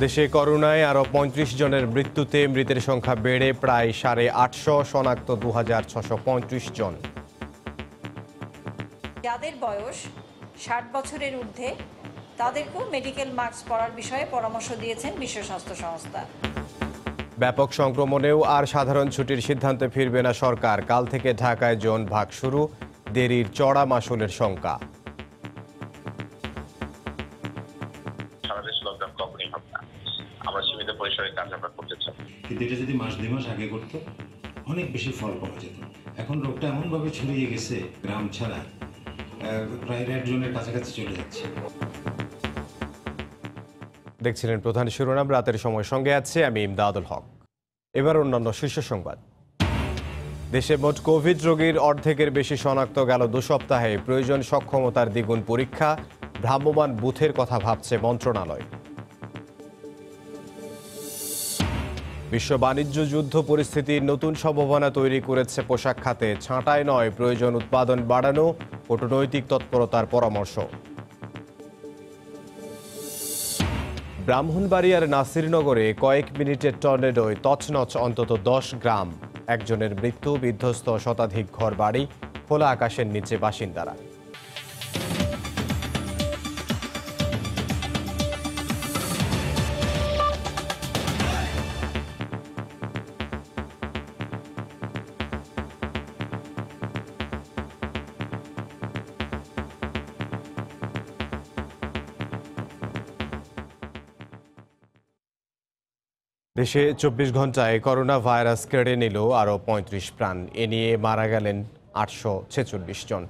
দেশে করোনায় আরও ৩৫ জনের মৃত্যুতে মৃতের সংখ্যা বেড়ে প্রায় ৮৫০, শনাক্ত ২৬৩৫ জন। যাদের বয়স ৬০ বছরের ঊর্ধ্বে তাদেরকেও মেডিকেল মাস্ক পরার বিষয়ে পরামর্শ দিয়েছেন বিশ্ব স্বাস্থ্য সংস্থা। ব্যাপক সংক্রমণেও আর সাধারণ ছুটির সিদ্ধান্তে ফিরবে না সরকার। কাল থেকে ঢাকায় জোন ভাগ শুরু, দেরির চড়া মাশুলের শঙ্কা। সারা দেশ লকডাউন কখনই হবে না, আমরা সীমিত পরিসরে কাজ আমরা করতে চাই। কিন্তু এটা যদি মাস ২ মাস আগে করতো অনেক বেশি ফল পাওয়া যেত। এখন রোগটা এমনভাবে ছড়িয়ে গেছে, গ্রাম ছাড়া প্রায় রেড জোনের কাছাকাছি চলে যাচ্ছে। দেখছিলেন প্রধান শিরোনাম, রাতের সময় সঙ্গে আছে আমি ইমদাদুল হক। এবার অন্যান্য শীর্ষ সংবাদ। দেশে মোট কোভিড রোগীর অর্ধেকের বেশি শনাক্ত গেল ২ সপ্তাহে। প্রয়োজন সক্ষমতার দ্বিগুণ পরীক্ষা, ভ্রাম্যমাণ বুথের কথা ভাবছে মন্ত্রণালয়। বিশ্ব বাণিজ্য যুদ্ধ পরিস্থিতির নতুন সম্ভাবনা তৈরি করেছে পোশাক খাতে। ছাঁটাই নয়, প্রয়োজন উৎপাদন বাড়ানো, কূটনৈতিক তৎপরতার পরামর্শ। ব্রাহ্মণবাড়িয়ার নাসিরনগরে কয়েক মিনিটের টর্নেডোয় তছনছ অন্তত ১০ গ্রাম। একজনের মৃত্যু, বিধ্বস্ত শতাধিক ঘর বাড়ি, খোলা আকাশের নিচে বাসিন্দারা। দেশে ২৪ ঘন্টায় করোনা ভাইরাস কেড়ে নিল আরও ৩৫ প্রাণ। এ নিয়ে মারা গেলেন ৮৪৬ জন।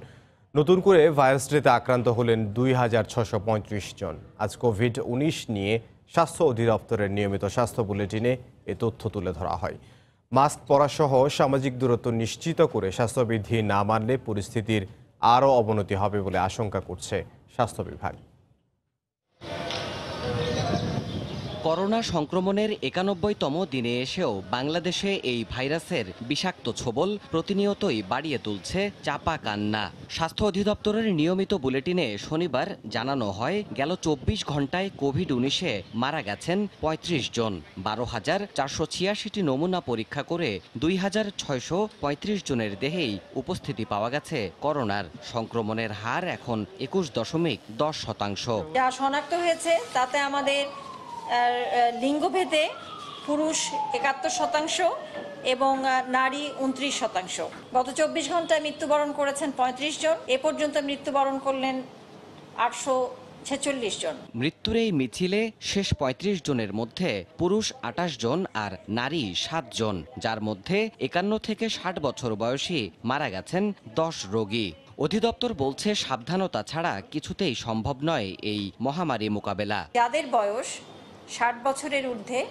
নতুন করে ভাইরাসটিতে আক্রান্ত হলেন ২৬৩৫ জন। আজ কোভিড-১৯ নিয়ে স্বাস্থ্য অধিদপ্তরের নিয়মিত স্বাস্থ্য বুলেটিনে এ তথ্য তুলে ধরা হয়। মাস্ক পরাসহ সামাজিক দূরত্ব নিশ্চিত করে স্বাস্থ্যবিধি না মানলে পরিস্থিতির আরও অবনতি হবে বলে আশঙ্কা করছে স্বাস্থ্য বিভাগ। করোনা সংক্রমণের ৯১তম দিনে এসেও বাংলাদেশে এই ভাইরাসের বিষাক্ত ছোবল প্রতিনিয়তই বাড়িয়ে তুলছে চাপা কান্না। স্বাস্থ্য অধিদপ্তরের নিয়মিত বুলেটিনে শনিবার জানানো হয়, গেল ২৪ ঘন্টায় কোভিড-১৯-এ মারা গেছেন ৩৫ জন। ১২,৪৮৬টি নমুনা পরীক্ষা করে ২,৬৩৫ জনের দেহেই উপস্থিতি পাওয়া গেছে করোনার। সংক্রমণের হার এখন ২১.১০%। যা শনাক্ত হয়েছে তাতে আমাদের লিঙ্গভেদে পুরুষ ৭১% এবং নারী ২৯%। গত ২৪ ঘন্টায় মৃত্যুবরণ করেছেন ৩৫ জন। এ পর্যন্ত মৃত্যুবরণ করলেন ৮৪৬ জন। মৃত্যুর এই মিছিলে শেষ ৩৫ জনের মধ্যে পুরুষ ২৮ জন আর নারী ৭ জন, যার মধ্যে ৫১ থেকে ৬০ বছর বয়সী মারা গেছেন ১০ রোগী। অধিদপ্তর বলছে, সাবধানতা ছাড়া কিছুতেই সম্ভব নয় এই মহামারী মোকাবেলা। যাদের বয়স ৬০ বছরের ঊর্ধ্বে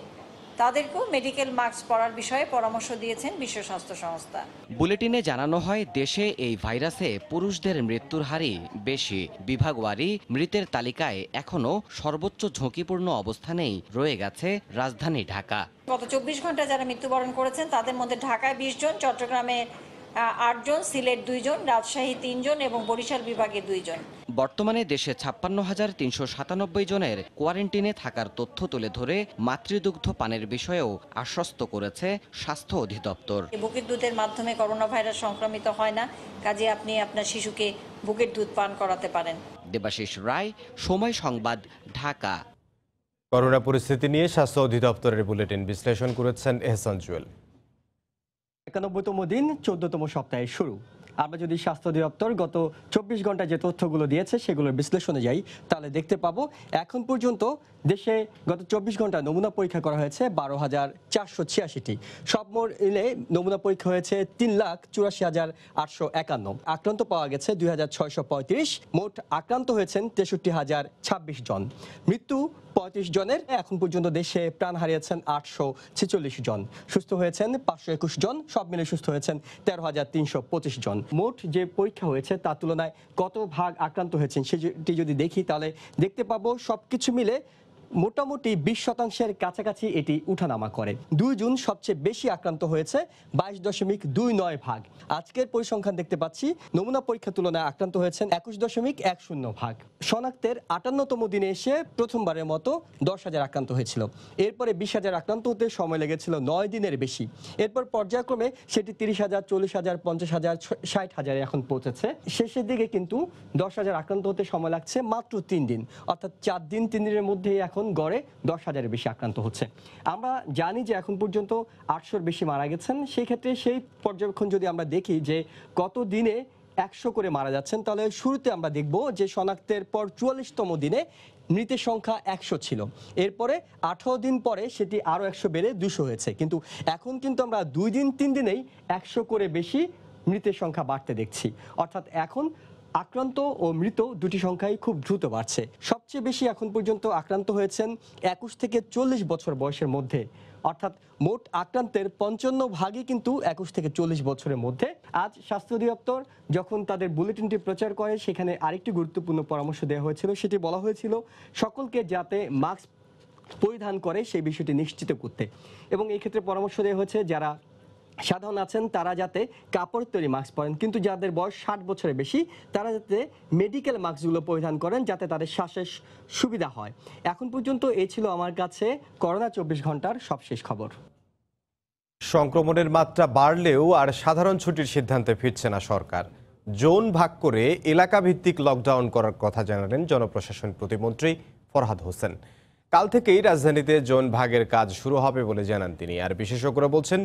তাদেরকেও মেডিকেল মাস্ক পরার বিষয়ে পরামর্শ দিয়েছেন বিশ্ব স্বাস্থ্য সংস্থা। বুলেটিনে জানানো হয়, দেশে এই ভাইরাসে পুরুষদের মৃত্যুর হারই বেশি। বিভাগওয়ারি মৃতের তালিকায় এখনও সর্বোচ্চ ঝুঁকিপূর্ণ অবস্থানেই রয়ে গেছে রাজধানী ঢাকা। গত ২৪ ঘন্টায় যারা মৃত্যুবরণ করেছেন তাদের মধ্যে ঢাকায় ২০ জন, চট্টগ্রামে ৮ জন, সিলেট ২ জন, রাজশাহী ৩ জন এবং বরিশাল বিভাগে ২ জন। বর্তমানে দেশে ৫৬,৩৯৭ জনের কোয়ারেন্টিনে থাকার তথ্য তুলে ধরে মাতৃদুগ্ধ পানের বিষয়েও আশ্বস্ত করেছে স্বাস্থ্য অধিদপ্তর। বুকের দুধের মাধ্যমে করোনা ভাইরাস সংক্রমিত হয় না, কাজে আপনি আপনার শিশুকে বুকের দুধ পান করাতে পারেন। দেবাশিস রায়, সময় সংবাদ, ঢাকা। করোনা পরিস্থিতি নিয়ে স্বাস্থ্য অধিদপ্তরের বুলেটিন বিশ্লেষণ করেছেন এহসান জুয়েল। ৯১তম দিন, ১৪তম সপ্তাহের শুরু। আমরা যদি স্বাস্থ্য অধিদপ্তর গত ২৪ ঘন্টায় যে তথ্যগুলো দিয়েছে সেগুলোর বিশ্লেষণে যাই, তাহলে দেখতে পাবো এখন পর্যন্ত দেশে গত ২৪ ঘন্টায় নমুনা পরীক্ষা করা হয়েছে ১২,৪৮৬টি। সব মিলে নমুনা পরীক্ষা হয়েছে ৩,৮৪,৮৫১। আক্রান্ত পাওয়া গেছে ২,৬৩৫। মোট আক্রান্ত হয়েছেন ৬৩,০২৬ জন। মৃত্যু ৩৫ জনের। এখন পর্যন্ত দেশে প্রাণ হারিয়েছেন ৮৪৬ জন। সুস্থ হয়েছেন ৫২১ জন। সব মিলে সুস্থ হয়েছেন ১৩,৩২৫ জন। মোট যে পরীক্ষা হয়েছে তার তুলনায় কত ভাগ আক্রান্ত হয়েছেন সেটি যদি দেখি, তাহলে দেখতে পাবো সবকিছু মিলে মোটামুটি 20% কাছাকাছি এটি উঠানামা করে। 2 জুন সবচেয়ে বেশি আক্রান্ত হয়েছে 22.29 ভাগ। আজকের পরিসংখ্যান দেখতে পাচ্ছি নমুনা পরীক্ষার তুলনায় আক্রান্ত হয়েছেন 21.10 ভাগ। শনাক্তের 58তম দিনে এসে প্রথমবারের মতো 10,000 আক্রান্ত হয়েছিল। এরপরে 20,000 আক্রান্ত হতে সময় লেগেছিল 9 দিনের বেশি। এরপর পর্যায়ক্রমে সেটি 30,000, 40,000, 50,000, 60,000 এখন পৌঁছেছে। শেষের দিকে কিন্তু 10,000 আক্রান্ত হতে সময় লাগছে মাত্র 3 দিন, অর্থাৎ 4 দিন 3 দিনের মধ্যেই এখন গড়ে 10,000-এর বেশি আক্রান্ত হচ্ছে। আমরা জানি যে এখন পর্যন্ত 800-র বেশি মারা গেছেন। সেই ক্ষেত্রে সেই পর্যবেক্ষণ যদি আমরা দেখি যে কত দিনে 100 করে মারা যাচ্ছেন, তাহলে শুরুতে আমরা দেখব যে শনাক্তের পর 44তম দিনে মৃতের সংখ্যা 100 ছিল। এরপরে 18 দিন পরে সেটি আরও 100 বেড়ে 200 হয়েছে। কিন্তু এখন কিন্তু আমরা 2 দিন 3 দিনেই 100 করে বেশি মৃতের সংখ্যা বাড়তে দেখছি। অর্থাৎ এখন আক্রান্ত ও মৃত দুটি সংখ্যাই খুব দ্রুত বাড়ছে। সবচেয়ে বেশি এখন পর্যন্ত আক্রান্ত হয়েছেন 21 থেকে 40 বছর বয়সের মধ্যে, অর্থাৎ মোট আক্রান্তের 55 ভাগই কিন্তু 21 থেকে 40 বছরের মধ্যে। আজ স্বাস্থ্য অধিদপ্তর যখন তাদের বুলেটিনটি প্রচার করে সেখানে আরেকটি গুরুত্বপূর্ণ পরামর্শ দেওয়া হয়েছিল। সেটি বলা হয়েছিল সকলকে যাতে মাস্ক পরিধান করে সেই বিষয়টি নিশ্চিত করতে, এবং এই ক্ষেত্রে পরামর্শ দেওয়া হয়েছে যারা সাধারণ আছেন তারা যাতে কাপড় তৈরি মাস্ক পরেন, কিন্তু যাদের বয়স 60 বছরের বেশি তারা যাতে মেডিকেল মাস্কগুলো পরিধান করেন যাতে তাদের শ্বাসের সুবিধা হয়। এখন পর্যন্ত এই ছিল আমার কাছে করোনা 24 ঘন্টার সবশেষ খবর। সংক্রমণের মাত্রা বাড়লেও আর সাধারণ ছুটির সিদ্ধান্তে ফিরছে না সরকার। জোন ভাগ করে এলাকা ভিত্তিক লকডাউন করার কথা জানালেন জনপ্রশাসন প্রতিমন্ত্রী ফরহাদ হোসেন। কাল থেকেই রাজধানীতে জোন ভাগের কাজ শুরু হবে বলে জানান তিনি। আর বিশেষজ্ঞরা বলছেন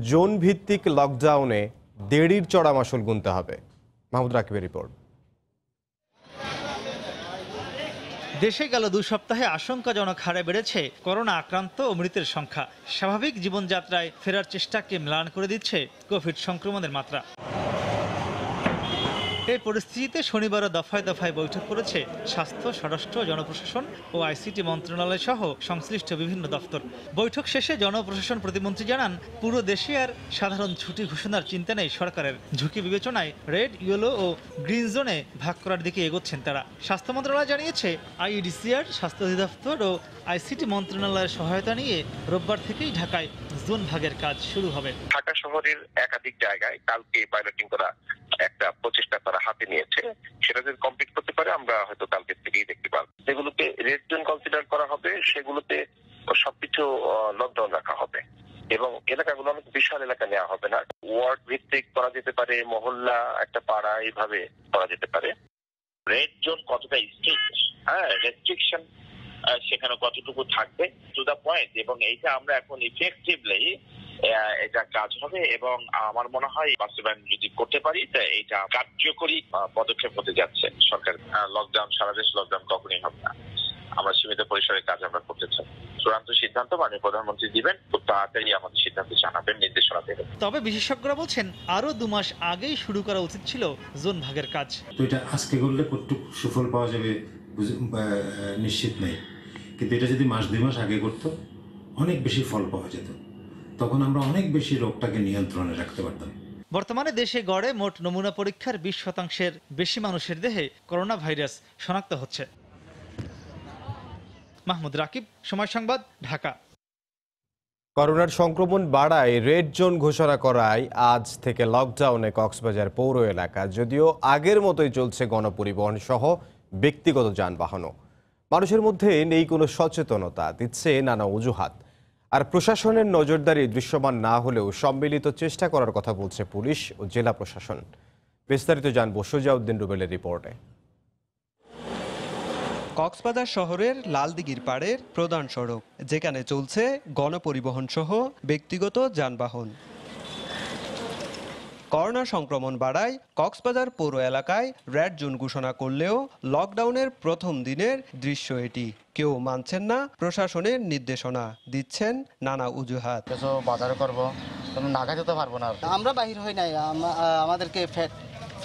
জোন ভিত্তিক লকডাউনে দেড়ির চড়া মাশুল গুনতে হবে। মাহমুদ রাকিবের রিপোর্ট। দেশে গেল 2 সপ্তাহে আশঙ্কাজনক হারে বেড়েছে করোনা আক্রান্ত ও মৃতের সংখ্যা। স্বাভাবিক জীবনযাত্রায় ফেরার চেষ্টাকে ম্লান করে দিচ্ছে কোভিড সংক্রমণের মাত্রা। এই পরিস্থিতিতে শনিবারও দফায় দফায় বৈঠক করেছে স্বাস্থ্য, স্বরাষ্ট্র, জনপ্রশাসন ও আইসিটি মন্ত্রণালয় সহ সংশ্লিষ্ট বিভিন্ন দফতর। বৈঠক শেষে জনপ্রশাসন প্রতিমন্ত্রী জানান, পুরো দেশে আর সাধারণ ছুটি ঘোষণার চিন্তা নেই সরকারের। ঝুঁকি বিবেচনায় রেড, ইয়েলো ও গ্রিন জোনে ভাগ করার দিকে এগোচ্ছেন তারা। স্বাস্থ্য মন্ত্রণালয় জানিয়েছে, আইইডিসিআর, স্বাস্থ্য অধিদপ্তর ও আইসিটি মন্ত্রণালয়ের সহায়তা নিয়ে রোববার থেকেই ঢাকায় জোন ভাগের কাজ শুরু হবে। ঢাকা শহরের একাধিক জায়গায় কালকে পাইলটিং করা একটা প্রচেষ্টা তারা হাতে নিয়েছে। সেটা যদি কমপ্লিট করতে পারে আমরা হয়তো কালকে থেকেই দেখতে পাবো। যেগুলোতে রেড জোন কনসিডার করা হবে সেগুলোতে সবকিছু লকডাউন রাখা হবে এবং এলাকাগুলো অনেক বিশাল এলাকা নেওয়া হবে না। ওয়ার্ড ভিত্তিক করা যেতে পারে, মহল্লা, একটা পাড়া, এইভাবে করা যেতে পারে। রেড জোন কতটা স্ট্রিক্ট, রেস্ট্রিকশন সেখানে কতটুকু থাকবে টু দা পয়েন্ট, এবং এইটা আমরা এখন ইফেক্টিভলি এটা কাজ হবে এবং আমার মনে হয় বাস্তবায়ন যদি করতে পারি তা এটা কার্যকরী পদক্ষেপ হতে যাচ্ছে সরকার। লকডাউন, সারা দেশ লকডাউন কখনই হবে না। আমরা সীমিত পরিসরের কাজ আমরা করতে চাই। চূড়ান্ত সিদ্ধান্ত মাননীয় প্রধানমন্ত্রী দিবেন, খুব তাড়াতাড়ি আমাদের সিদ্ধান্ত জানাবেন, নির্দেশনা দেবেন। তবে বিশেষজ্ঞরা বলছেন আরো 2 মাস আগেই শুরু করা উচিত ছিল জোন ভাগের কাজ। তো এটা আজকে করলে কতটুকু সুফল পাওয়া যাবে নিশ্চিত নেই, কিন্তু এটা যদি মাস 2 মাস আগে করতো অনেক বেশি ফল পাওয়া যেত। তখন আমরা অনেক বেশি রোগটাকে নিয়ন্ত্রণে রাখতে পারতাম। বর্তমানে দেশে গড়ে মোট নমুনা পরীক্ষার 20% বেশি মানুষের দেহে করোনা ভাইরাস শনাক্ত হচ্ছে। মাহমুদ রাকিব, সময় সংবাদ, ঢাকা। করোনার সংক্রমণ বাড়ায় রেড জোন ঘোষণা করায় আজ থেকে লকডাউনে কক্সবাজার পৌর এলাকা। যদিও আগের মতোই চলছে গণপরিবহন সহ ব্যক্তিগত যানবাহনও। মানুষের মধ্যে নেই কোনো সচেতনতা, দিচ্ছে নানা অজুহাত। আর প্রশাসনের নজরদারি দৃশ্যমান না হলেও সম্মিলিত চেষ্টা করার কথা বলছে পুলিশ ও জেলা প্রশাসন। বিস্তারিত জানবো সুজাউদ্দিন রুবেলের রিপোর্টে। কক্সবাজার শহরের লালদিঘির পাড়ের প্রধান সড়ক, যেখানে চলছে গণপরিবহন সহ ব্যক্তিগত যানবাহন। করোনা সংক্রমণ বাড়ায় কক্সবাজার পৌর এলাকায় রেড জোন ঘোষণা করলেও লকডাউনের প্রথম দিনের দৃশ্য এটি। কেউ মানছেন না প্রশাসনের নির্দেশনা, দিচ্ছেন নানা অজুহাত। বাজার করবো, নাগা যেতে পারবো না। আমরা বাহির হই নাই, আমাদেরকে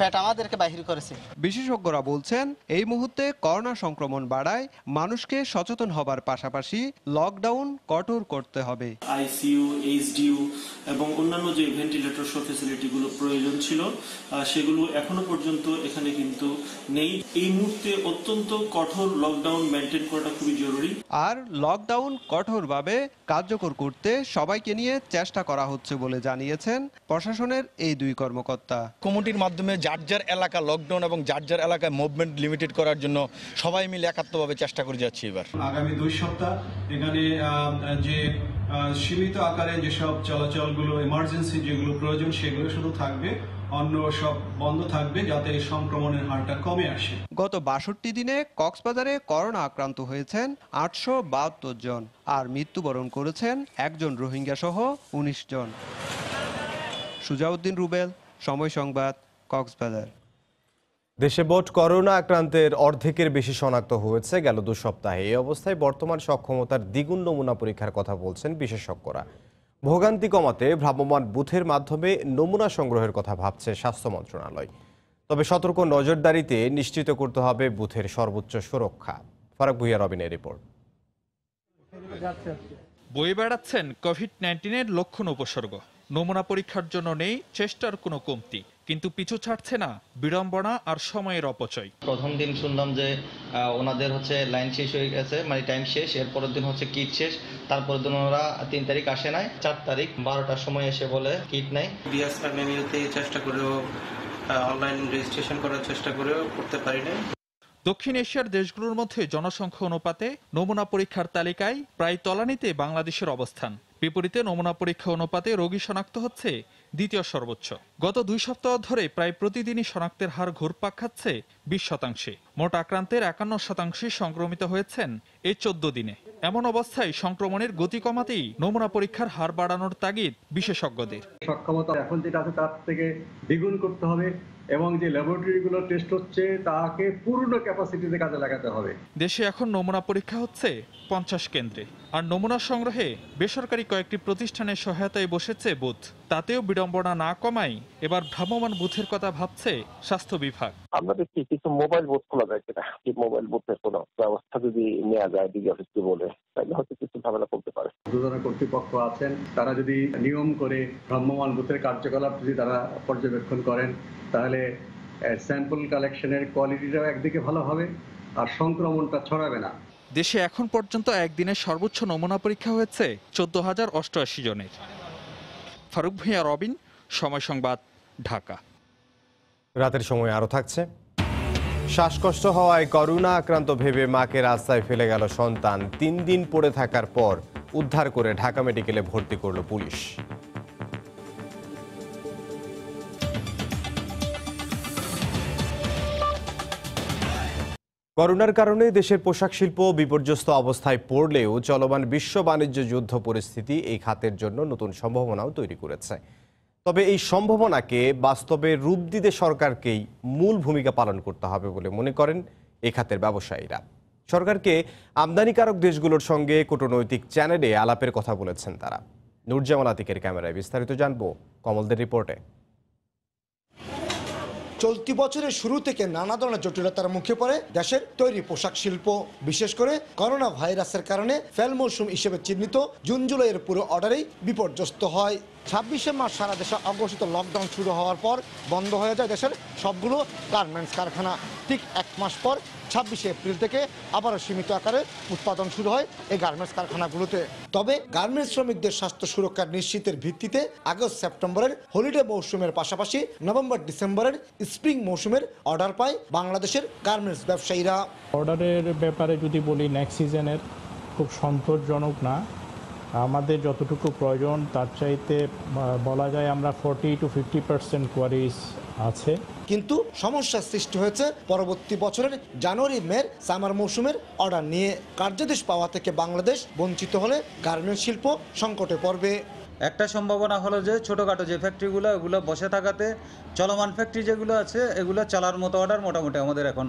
ফ্যাট আমাদেরকে বাহির করেছে। বিশেষজ্ঞরা বলছেন এই মুহূর্তে করোনা সংক্রমণ বাড়ায় মানুষকে সচেতন হবার পাশাপাশি লকডাউন কঠোর করতে হবে। আইসিইউ, এইচডিইউ এবং অন্যান্য যে ভেন্টিলেটর সহ ফ্যাসিলিটিগুলো প্রয়োজন ছিল সেগুলো এখনো পর্যন্ত এখানে কিন্তু নেই। এই মুহূর্তে অত্যন্ত কঠোর লকডাউন মেনটেন করাটা খুবই জরুরি। আর লকডাউন কঠোরভাবে কার্যকর করতে সবাইকে নিয়ে চেষ্টা করা হচ্ছে বলে জানিয়েছেন প্রশাসনের এই দুই কর্মকর্তা। কমিটির মাধ্যমে যার যার এলাকা লকডাউন এবং যার যার এলাকায় মুভমেন্ট লিমিটেড করার জন্য সবাই মিলে একাত্মভাবে চেষ্টা করে যাচ্ছি। এবার আগামী 2 সপ্তাহ এখানে যে সীমিত আকারে যেসব চলাচলগুলো এমার্জেন্সি যেগুলো প্রয়োজন সেগুলো শুধু থাকবে, অন্য সব বন্ধ থাকবে যাতে এই সংক্রমণের হারটা কমে আসে। গত 62 দিনে কক্সবাজারে করোনা আক্রান্ত হয়েছেন 872 জন আর মৃত্যুবরণ করেছেন একজন রোহিঙ্গা সহ 19 জন। সুজাউদ্দিন রুবেল, সময় সংবাদ, কক্সবাজার। দেশে মোট করোনা আক্রান্তের অর্ধেকের বেশি শনাক্ত হয়েছে গেল 2 সপ্তাহে। এই অবস্থায় বর্তমান সক্ষমতার দ্বিগুণ নমুনা পরীক্ষার কথা বলছেন বিশেষজ্ঞরা। ভোগান্তি কমাতে ভ্রাম্যমাণ বুথের মাধ্যমে নমুনা সংগ্রহের কথা ভাবছে স্বাস্থ্য মন্ত্রণালয়। তবে সতর্ক নজরদারিতে নিশ্চিত করতে হবে বুথের সর্বোচ্চ সুরক্ষা। ফারাক ভুইয়া রবিনের রিপোর্ট। বয়ে বেড়াচ্ছেন কোভিড-19-এর লক্ষণ উপসর্গ। নমুনা পরীক্ষার জন্য নেই চেষ্টার কোনো কমতি, কিন্তু পিছু ছাড়ছে না বিড়ম্বনা আর সময়ের অপচয়। প্রথম দিন শুনলাম যে ওনাদের লাইন শেষ হয়ে গেছে, মানে টাইম শেষ, এরপরের দিন কিট শেষ, তারপরের দিন ওনারা 3 তারিখ আসে নাই, 4 তারিখ 12টার সময় এসে বলে কিট নাই। ডিএসআর মেনুতে চেষ্টা করেও অনলাইন রেজিস্ট্রেশন করার চেষ্টা করেও করতে পারি নাই। দক্ষিণ এশিয়ার দেশগুলোর মধ্যে জনসংখ্যা অনুপাতে নমুনা পরীক্ষার তালিকায় প্রায় তলানিতে বাংলাদেশের অবস্থান। বিপরীতে নমুনা পরীক্ষা অনুপাতে রোগী শনাক্ত হচ্ছে দ্বিতীয় সর্বোচ্চ। গত 2 সপ্তাহ ধরে প্রায় প্রতিদিনই শনাক্তের হার ঘুরপাক খাচ্ছে 20%। মোট আক্রান্তের 51% সংক্রমিত হয়েছেন এই 14 দিনে। এমন অবস্থায় সংক্রমণের গতি কমাতেই নমুনা পরীক্ষার হার বাড়ানোর তাগিদ বিশেষজ্ঞদের। সক্ষমতা এখন যেটা আছে তার থেকে দ্বিগুণ করতে হবে এবং যে ল্যাবরেটরিগুলো টেস্ট হচ্ছে তাকে পূর্ণ ক্যাপাসিটিতে কাজে লাগাতে হবে। দেশে এখন নমুনা পরীক্ষা হচ্ছে 50 কেন্দ্রে, আর নমুনা সংগ্রহে বেসরকারি কয়েকটি প্রতিষ্ঠানের সহায়তায় বসেছে বুথ। তাতেও বিড়ম্বনা না কমাই এবার ভ্রাম্যমাণ বুথের কথা ভাবছে স্বাস্থ্য বিভাগ। আমরা দেখছি কিছু মোবাইল বুথ খোলা যায় কিনা, মোবাইল বুথের কোনো ব্যবস্থা যদি নেওয়া যায় ডিজি অফিসকে বলে, তাহলে হয়তো কিছু ঝামেলা করতে পারে। দুজন কর্তৃপক্ষ আছেন, তারা যদি নিয়ম করে ভ্রাম্যমাণ বুথের কার্যকলাপ যদি তারা পর্যবেক্ষণ করেন, তাহলে স্যাম্পল কালেকশনের কোয়ালিটিটাও একদিকে ভালো হবে আর সংক্রমণটা ছড়াবে না। দেশে এখন পর্যন্ত একদিনের সর্বোচ্চ নমুনা পরীক্ষা হয়েছে 14,088 জনের। ফারুক ভুঁইয়া, রবিন, সময় সংবাদ, ঢাকা। রাতের সময় আরও থাকছে। শ্বাসকষ্ট হওয়ায় করোনা আক্রান্ত ভেবে মাকে রাস্তায় ফেলে গেল সন্তান। 3 দিন পড়ে থাকার পর উদ্ধার করে ঢাকা মেডিকেলে ভর্তি করল পুলিশ। করোনার কারণে দেশের পোশাক শিল্প বিপর্যস্ত অবস্থায় পড়লেও চলমান বিশ্ব বাণিজ্য যুদ্ধ পরিস্থিতি এই খাতের জন্য নতুন সম্ভাবনাও তৈরি করেছে। তবে এই সম্ভাবনাকে বাস্তবে রূপ দিতে সরকারকেই মূল ভূমিকা পালন করতে হবে বলে মনে করেন এই খাতের ব্যবসায়ীরা। সরকারকে আমদানিকারক দেশগুলোর সঙ্গে কূটনৈতিক চ্যানেলে আলাপের কথা বলেছেন তারা। নুরজামাল আতিকের ক্যামেরায় বিস্তারিত জানবো কমলদের রিপোর্টে। চলতি বছরের শুরু থেকে নানা ধরনের জটিলতার মুখে পড়ে দেশের তৈরি পোশাক শিল্প। বিশেষ করে করোনা ভাইরাসের কারণে ফেল মৌসুম হিসেবে চিহ্নিত জুন জুলাইয়ের পুরো অর্ডারেই বিপর্যস্ত হয়। 26শে মার্চ সারা দেশে অঘোষিত লকডাউন শুরু হওয়ার পর বন্ধ হয়ে যায় দেশের সবগুলো গার্মেন্টস কারখানা। ঠিক 1 মাস পর 26শে এপ্রিল থেকে আবারও সীমিত আকারে উৎপাদন শুরু হয় এই গার্মেন্টস কারখানাগুলোতে। তবে গার্মেন্টস শ্রমিকদের স্বাস্থ্য সুরক্ষা নিশ্চিতের ভিত্তিতে আগস্ট সেপ্টেম্বরের হলিডে মৌসুমের পাশাপাশি নভেম্বর ডিসেম্বরের স্প্রিং মৌসুমের অর্ডার পায় বাংলাদেশের গার্মেন্টস ব্যবসায়ীরা। অর্ডারের ব্যাপারে যদি বলি, নেক্সট সিজনের খুব সন্তোষজনক না। আমাদের যতটুকু প্রয়োজন তার চাইতে বলা যায় আমরা 40 to 50% কোয়ারিজ আছে। কিন্তু সমস্যার সৃষ্টি হয়েছে পরবর্তী বছরের জানুয়ারি মের সামার মৌসুমের অর্ডার নিয়ে। কার্যদেশ পাওয়া থেকে বাংলাদেশ বঞ্চিত হলে গার্মেন্টস শিল্প সংকটে পড়বে। একটা সম্ভাবনা হলো যে ছোটোখাটো যে ফ্যাক্টরিগুলো ওগুলো বসে থাকাতে চলমান ফ্যাক্টরি যেগুলো আছে এগুলো চালার মতো অর্ডার মোটামুটি আমাদের এখন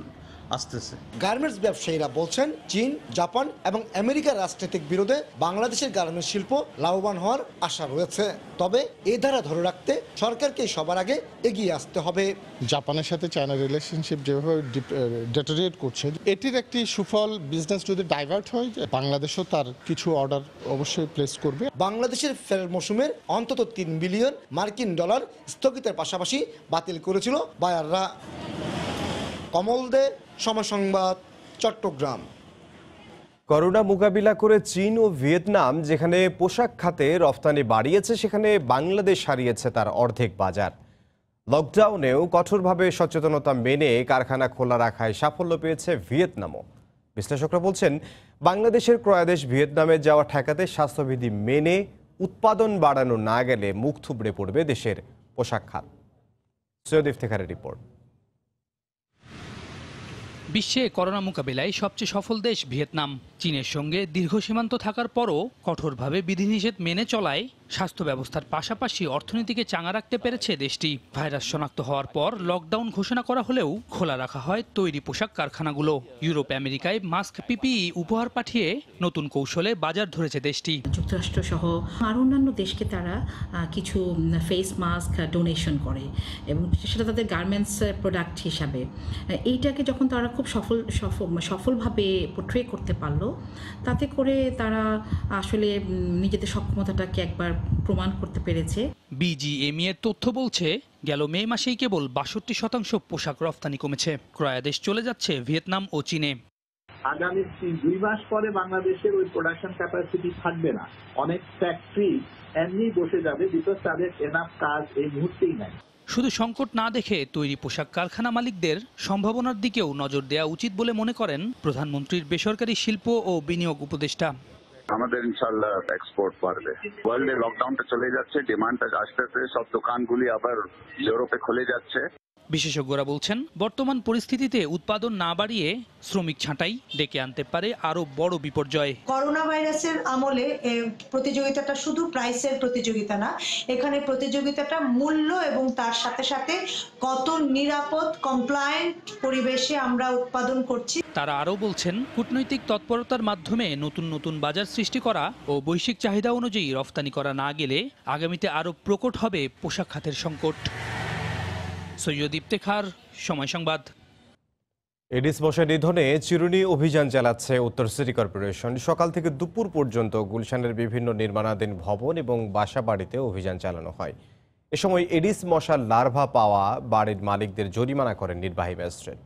আসতেছে। গার্মেন্টস ব্যবসায়ীরা বলছেন চীন, জাপান এবং আমেরিকার রাজনৈতিক বিরোধে বাংলাদেশের গার্মেন্টস শিল্প লাভবান হওয়ার আশা রয়েছে। তবে এই ধারা ধরে রাখতে সরকারকে সবার আগে এগিয়ে আসতে হবে। জাপানের সাথে চায়না রিলেশনশিপ যেভাবে ডেটোরিয়েট করছে, এটির একটি সুফল বিজনেস যদি ডাইভার্ট হয়, বাংলাদেশও তার কিছু অর্ডার অবশ্যই প্লেস করবে। বাংলাদেশের ফের মৌসুমের অন্তত $3 বিলিয়ন মার্কিন ডলার স্থগিতের পাশাপাশি বাতিল করেছিল বায়াররা। কমল দে, সময় সংবাদ, চট্টগ্রাম। করোনা মোকাবিলা করে চীন ও ভিয়েতনাম যেখানে পোশাক খাতে রফতানি বাড়িয়েছে, সেখানে বাংলাদেশ হারিয়েছে তার অর্ধেক বাজার। লকডাউনেও কঠোরভাবে সচেতনতা মেনে কারখানা খোলা রাখায় সাফল্য পেয়েছে ভিয়েতনামও। বিশ্লেষকরা বলছেন, বাংলাদেশের ক্রয়াদেশ ভিয়েতনামে যাওয়া ঠেকাতে স্বাস্থ্যবিধি মেনে উৎপাদন বাড়ানো না গেলে মুখ থুবড়ে পড়বে দেশের পোশাক খাত। সৈয়দ ইফতেখারের রিপোর্ট। বিশ্বে করোনা মোকাবিলায় সবচেয়ে সফল দেশ ভিয়েতনাম। চীনের সঙ্গে দীর্ঘ সীমান্ত থাকার পরও কঠোরভাবে বিধিনিষেধ মেনে চলায় স্বাস্থ্য ব্যবস্থার পাশাপাশি অর্থনীতিকে চাঙা রাখতে পেরেছে দেশটি। ভাইরাস শনাক্ত হওয়ার পর লকডাউন ঘোষণা করা হলেও খোলা রাখা হয় তৈরি পোশাক কারখানাগুলো। ইউরোপ আমেরিকায় মাস্ক, পিপিই উপহার পাঠিয়ে নতুন কৌশলে বাজার ধরেছে দেশটি। যুক্তরাষ্ট্র সহ আর অন্যান্য দেশকে তারা কিছু ফেস মাস্ক ডোনেশন করে এবং সেটা তাদের গার্মেন্টস প্রোডাক্ট হিসাবে। এইটাকে যখন তারা খুব সফলভাবে পোট্রে করতে পারলো, তাতে করে তারা আসলে নিজেদের সক্ষমতাটাকে একবার প্রমাণ করতে পেরেছে। বিজিএমই এর তথ্য বলছে, গেল মে মাসেই কেবল ৬২% পোশাক রফতানি কমেছে। ক্রয়াদেশ চলে যাচ্ছে ভিয়েতনাম ও চীনে। আগামী 2 মাস পরে বাংলাদেশের ওই প্রোডাকশন ক্যাপাসিটি থাকবে না। অনেক ফ্যাক্টরি এমনি বসে যাবে, বিকজ তাদের এনাফ কাজ এই মুহূর্তেই নাই। শুধু সংকট না দেখে তৈরি পোশাক কারখানা মালিকদের সম্ভাবনার দিকেও নজর দেওয়া উচিত বলে মনে করেন প্রধানমন্ত্রীর বেসরকারি শিল্প ও বিনিয়োগ উপদেষ্টা। আমাদের ইনশাল্লাহ এক্সপোর্ট বাড়বে। ওয়ার্ল্ডে লকডাউনটা চলে যাচ্ছে, ডিমান্ডটা আসতেছে, সব দোকানগুলি আবার ইউরোপে খুলে যাচ্ছে। বিশেষজ্ঞরা বলছেন, বর্তমান পরিস্থিতিতে উৎপাদন না বাড়িয়ে শ্রমিক ছাঁটাই ডেকে আনতে পারে আরো বড় বিপর্যয়। করোনা ভাইরাসের আমলে প্রতিযোগিতাটা শুধু প্রাইসের প্রতিযোগিতা না, এখানে প্রতিযোগিতাটা মূল্য এবং তার সাথে সাথে কত নিরাপদ কমপ্লায়েন্ট পরিবেশে আমরা উৎপাদন করছি। তারা আরও বলছেন, কূটনৈতিক তৎপরতার মাধ্যমে নতুন নতুন বাজার সৃষ্টি করা ও বৈশ্বিক চাহিদা অনুযায়ী রফতানি করা না গেলে আগামীতে আরও প্রকট হবে পোশাক খাতের সংকট। সৈয়দ ইফতেখার, সময় সংবাদ। এডিস মশা নিধনে চিরুনি অভিযান চালাচ্ছে উত্তর সিটি কর্পোরেশন। সকাল থেকে দুপুর পর্যন্ত গুলশানের বিভিন্ন নির্মাণাধীন ভবন এবং বাসা বাড়িতে অভিযান চালানো হয়। এ সময় এডিস মশার লার্ভা পাওয়া বাড়ির মালিকদের জরিমানা করেন নির্বাহী ম্যাজিস্ট্রেট।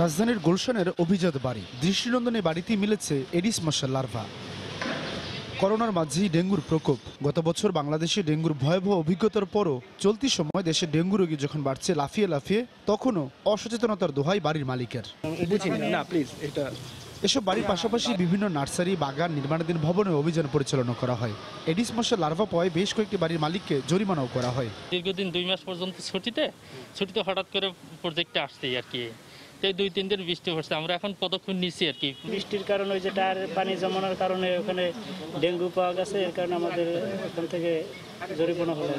রাজধানীর গুলশানের অভিজাত বাড়ি দৃষ্টিনন্দনে বাড়িতে মিলেছে এডিস মশার লার্ভা। করোনার মাঝেই ডেঙ্গুর প্রকোপ। গত বছর বাংলাদেশে ডেঙ্গুর ভয়াবহ অভিজ্ঞতার পরও চলতি সময় দেশে ডেঙ্গু রোগী যখন বাড়ছে লাফিয়ে লাফিয়ে, তখনও অসচেতনতার দোহাই বাড়ির মালিকের। এসব বাড়ির পাশাপাশি বিভিন্ন নার্সারি, বাগান, নির্মাণাধীন ভবনে অভিযান পরিচালনা করা হয়। এডিস মশার লার্ভা পাওয়ায় বেশ কয়েকটি বাড়ির মালিককে জরিমানাও করা হয়। দীর্ঘদিন 2 মাস পর্যন্ত ছুটিতে হঠাৎ করে প্রজেক্টে আসছে আর কি। 2-3 দিন বৃষ্টি পড়ছে, আমরা এখন পদক্ষেপ নিচ্ছি আর কি। বৃষ্টির কারণে ওই যে টায়ার পানি জমানোর কারণে ওখানে ডেঙ্গু পাওয়া গেছে, এর কারণে আমাদের ওখান থেকে জরিমানা হলো।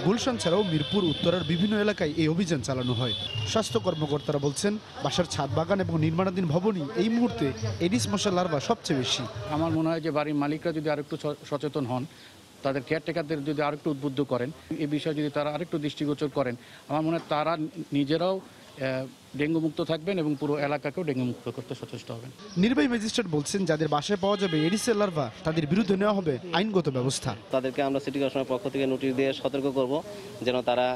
গুলশান ছাড়াও মিরপুর, উত্তরার বিভিন্ন এলাকায় এই অভিযান চালানো হয়। স্বাস্থ্য কর্মকর্তারা বলছেন, বাসার ছাদ, বাগান এবং নির্মাণাধীন ভবনই এই মুহূর্তে এডিস মশার লার্ভা সবচেয়ে বেশি। আমার মনে হয় যে বাড়ির মালিকরা যদি আরেকটু সচেতন হন, তাদের কেয়ারটেকারদের যদি আরেকটু উদ্বুদ্ধ করেন, এই বিষয়ে যদি তারা আরেকটু দৃষ্টিগোচর করেন, আমার মনে হয় তারা নিজেরাও ডেঙ্গু মুক্ত থাকবেন এবং পুরো এলাকাকেও ডেঙ্গু মুক্ত করতে সচেষ্ট হবেন। নির্বাহী ম্যাজিস্ট্রেট বলছেন, যাদের বাসায় পাওয়া যাবে এডিসের লার্ভা, তাদের বিরুদ্ধে নেওয়া হবে আইনগত ব্যবস্থা। তাদেরকে আমরা সিটি কর্পোরেশনের পক্ষ থেকে নোটিশ দিয়ে সতর্ক করব, যেন তারা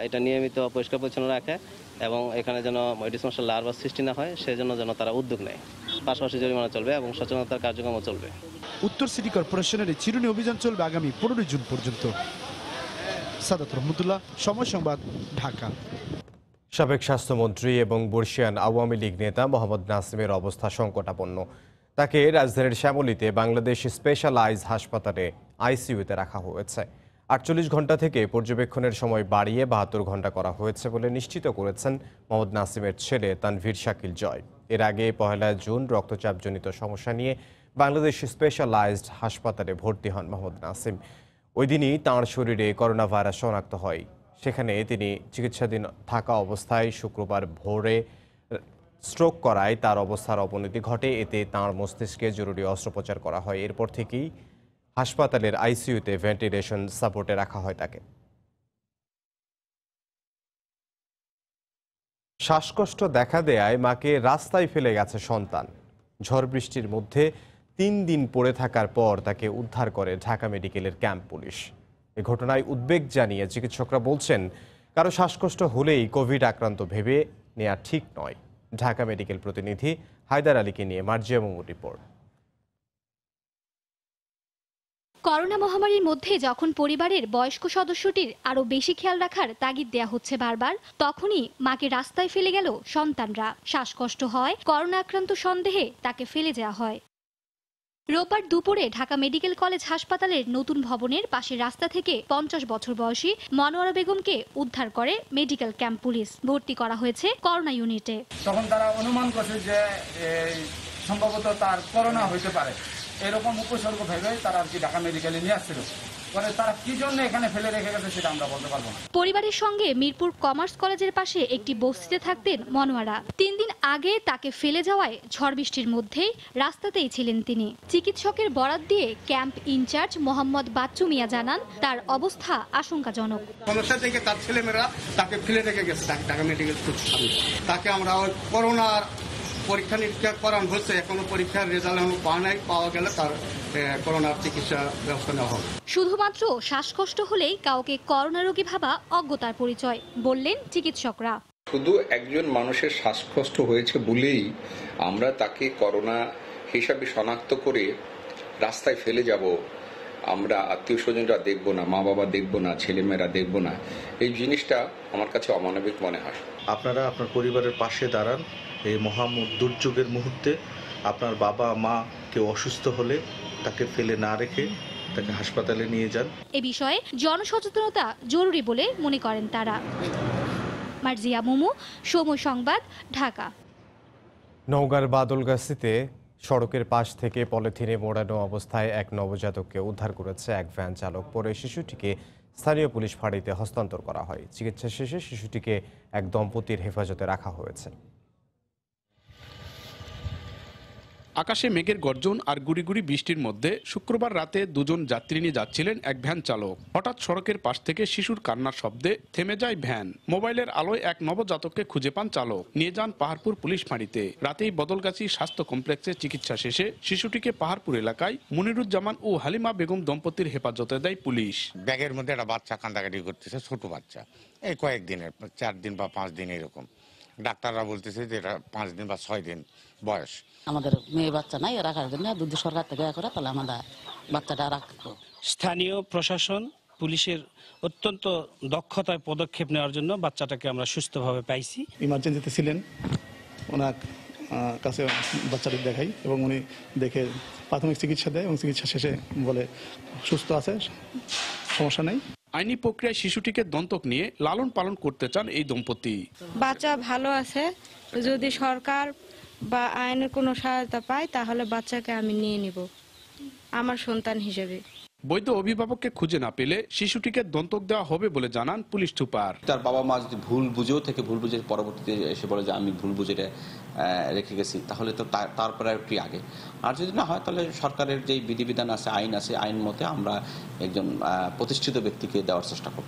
এটা নিয়মিত পরিষ্কার পরিচ্ছন্ন রাখে এবং এখানে যেন এডিস মশার লার্ভা সৃষ্টি না হয়, সেজন্য যেন তারা উদ্যোগ নেয়। পাশাপাশি জরিমানা চলবে এবং সচেতনতার কার্যক্রমও চলবে। উত্তর সিটি কর্পোরেশনের এই চিরুনি অভিযান চলবে আগামী 15 জুন পর্যন্ত। সাদাত রহমতুল্লাহ, সময় সংবাদ, ঢাকা। সাবেক স্বাস্থ্যমন্ত্রী এবং বর্ষিয়ান আওয়ামী লীগ নেতা মোহাম্মদ নাসিমের অবস্থা সংকটাপন্ন। তাকে রাজধানীর শ্যামলীতে বাংলাদেশ স্পেশালাইজ হাসপাতালে আইসিইউতে রাখা হয়েছে। 48 ঘন্টা থেকে পর্যবেক্ষণের সময় বাড়িয়ে 72 ঘন্টা করা হয়েছে বলে নিশ্চিত করেছেন মোহাম্মদ নাসিমের ছেলে তানভীর শাকিল জয়। এর আগে 1 জুন রক্তচাপজনিত সমস্যা নিয়ে বাংলাদেশ স্পেশালাইজড হাসপাতালে ভর্তি হন মোহাম্মদ নাসিম। ওই দিনই তাঁর শরীরে করোনা ভাইরাস শনাক্ত হয়। সেখানে তিনি চিকিৎসাধীন থাকা অবস্থায় শুক্রবার ভোরে স্ট্রোক করায় তার অবস্থার অবনতি ঘটে। এতে তাঁর মস্তিষ্কে জরুরি অস্ত্রোপচার করা হয়। এরপর থেকেই হাসপাতালের আইসিইউতে ভেন্টিলেশন সাপোর্টে রাখা হয় তাকে। শ্বাসকষ্ট দেখা দেয়ায় মাকে রাস্তায় ফেলে গেছে সন্তান। ঝড় বৃষ্টির মধ্যে 3 দিন পড়ে থাকার পর তাকে উদ্ধার করে ঢাকা মেডিকেলের ক্যাম্প পুলিশ। এ ঘটনায় উদ্বেগ জানিয়ে চিকিৎসকরা বলছেন, কারো শ্বাসকষ্ট হলেই কোভিড আক্রান্ত ভেবে নেওয়া ঠিক নয়। ঢাকা মেডিকেল প্রতিনিধি হায়দার আলীকে নিয়ে মার্জিয়া মুমুর রিপোর্ট। করোনা মহামারীর মধ্যে যখন পরিবারের বয়স্ক সদস্যটির আরো বেশি খেয়াল রাখার তাগিদ দেয়া হচ্ছে বারবার, তখনই মাকে রাস্তায় ফেলে গেল সন্তানরা। শ্বাসকষ্ট হয়, করোনা আক্রান্ত সন্দেহে তাকে ফেলে যাওয়া হয়। রোববার দুপুরে ঢাকা মেডিকেল কলেজ হাসপাতালের নতুন ভবনের পাশের রাস্তা থেকে 50 বছর বয়সী মনোয়ারা বেগমকে উদ্ধার করে মেডিকেল ক্যাম্প পুলিশ। ভর্তি করা হয়েছে করোনা ইউনিটে। তখন তারা অনুমান করছে যে সম্ভবত তার করোনা হইতে পারে, এরকম উপসর্গ ভেবে তারা আর কি ঢাকা মেডিকেলে নিয়ে আসছিল। পরে তারা কি জন্য এখানে ফেলে রেখে গেছে সেটা আমরা বলতে পারবো না। পরিবারের সঙ্গে মিরপুর কমার্স কলেজের পাশে একটি বস্তিতে থাকতেন মনোয়ারা। 3 দিন আগে তাকে ফেলে যাওয়ায় ঝড় বৃষ্টির মধ্যেই রাস্তাতেই ছিলেন তিনি। চিকিৎসকের বরাত দিয়ে ক্যাম্প ইনচার্জ মোহাম্মদ বাচ্চু মিয়া জানান, তার অবস্থা আশঙ্কাজনক। সমস্যা থেকে তার ছেলেমেয়েরা তাকে ফেলে রেখে গেছে ঢাকা মেডিকেল তাকে আমরা করোনার পরীক্ষা নিরীক্ষা করানো হচ্ছে, এখনো পরীক্ষার রেজাল্ট এখনো পাওয়া গেলে তার করোনার চিকিৎসা ব্যবস্থা নেওয়া হবে। শুধুমাত্র শ্বাসকষ্ট হলেই কাউকে করোনা রোগী ভাবা অজ্ঞতার পরিচয়, বললেন চিকিৎসকরা। শুধু একজন মানুষের শ্বাসকষ্ট হয়েছে বলেই আমরা তাকে করোনা হিসাবে শনাক্ত করে রাস্তায় ফেলে যাব, আমরা আত্মীয় স্বজনরা দেখব না, মা বাবা দেখব না, ছেলেমেয়েরা দেখব না, এই জিনিসটা আমার কাছে অমানবিক মনে হয়। আপনারা আপনার পরিবারের পাশে দাঁড়ান। এই মহা দুর্যোগের মুহূর্তে আপনার বাবা মা কেউ অসুস্থ হলে তাকে ফেলে না রেখে তাকে হাসপাতালে নিয়ে যান। এ বিষয়ে জনসচেতনতা জরুরি বলে মনে করেন তারা। মার্জিয়া মুমু, সময় সংবাদ, ঢাকা। নওগাঁর বাদলগাছিতে সড়কের পাশ থেকে পলিথিনে মোড়ানো অবস্থায় এক নবজাতককে উদ্ধার করেছে এক ভ্যান চালক। পরে শিশুটিকে স্থানীয় পুলিশ ফাঁড়িতে হস্তান্তর করা হয়। চিকিৎসা শেষে শিশুটিকে এক দম্পতির হেফাজতে রাখা হয়েছে। আকাশে মেঘের গর্জন আর গুড়ি গুড়ি বৃষ্টির মধ্যে শুক্রবার রাতে দুজন যাত্রী নিয়ে যাচ্ছিলেন এক ভ্যান চালক। হঠাৎ সড়কের পাশ থেকে শিশুর কান্নার শব্দে থেমে যায় ভ্যান। মোবাইলের আলোয় এক নবজাতককে খুঁজে পান চালক, নিয়ে যান পাহাড়পুর পুলিশ ফাঁড়িতে। রাতেই বদলগাছি স্বাস্থ্য কমপ্লেক্সে চিকিৎসা শেষে শিশুটিকে পাহাড়পুর এলাকায় মনিরুজ্জামান ও হালিমা বেগম দম্পতির হেফাজতে দেয় পুলিশ। ব্যাগের মধ্যে একটা বাচ্চা কান্দাকাটি করতেছে, ছোট বাচ্চা, এই কয়েকদিনের 4 দিন বা 5 দিন এরকম। ডাক্তাররা বলতেছে যে এটা 5 দিন বা 6 দিন বয়স। আমাদের মেয়ে বাচ্চা নাই, রাখার জন্য যদি সরকার থেকে করে তাহলে আমাদের বাচ্চাটা রাখতো। স্থানীয় প্রশাসন, পুলিশের অত্যন্ত দক্ষতায় পদক্ষেপ নেওয়ার জন্য বাচ্চাটাকে আমরা সুস্থভাবে পাইছি। ইমার্জেন্সিতে ছিলেন, ওনার কাছে বাচ্চাটি দেখাই এবং উনি দেখে প্রাথমিক চিকিৎসা দেয় এবং চিকিৎসা শেষে বলে সুস্থ আছে, সমস্যা নেই। আইনি প্রক্রিয়ায় শিশুটিকে দন্তক নিয়ে লালন পালন করতে চান এই দম্পতি। বাচ্চা ভালো আছে, যদি সরকার বা আইনের কোনো সহায়তা পায় তাহলে বাচ্চাকে আমি নিয়ে নিব আমার সন্তান হিসেবে। বৈধ অভিভাবককে খুঁজে না পেলে শিশুটিকে দন্তক দেওয়া হবে বলে জানান পুলিশ সুপার। তার বাবা মা যদি ভুল বুঝে পরবর্তীতে এসে বলে যে আমি ভুল বুঝে রেখে গেছি, তাহলে তো তার প্রায়োরিটি আগে। আর যদি না হয় তাহলে সরকারের যে বিধিবিধান আছে, আইন আছে, আইন মতে আমরা একজন প্রতিষ্ঠিত ব্যক্তিকে দেওয়ার চেষ্টা করব।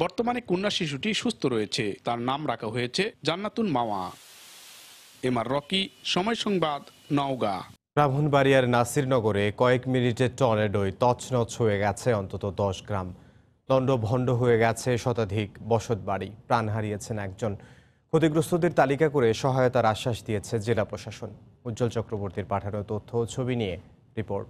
বর্তমানে কন্যা শিশুটি সুস্থ রয়েছে, তার নাম রাখা হয়েছে জান্নাতুন মাওয়া। এমআর রকি, সময় সংবাদ, নওগাঁ। ব্রাহ্মণবাড়িয়ার নাসিরনগরে কয়েক মিনিটের টর্নেডোয় তছনছ হয়ে গেছে অন্তত 10 গ্রাম। লণ্ডভণ্ড হয়ে গেছে শতাধিক বসতবাড়ি, প্রাণ হারিয়েছেন একজন। ক্ষতিগ্রস্তদের তালিকা করে সহায়তার আশ্বাস দিয়েছে জেলা প্রশাসন। উজ্জ্বল চক্রবর্তীর পাঠানো তথ্য ও ছবি নিয়ে রিপোর্ট।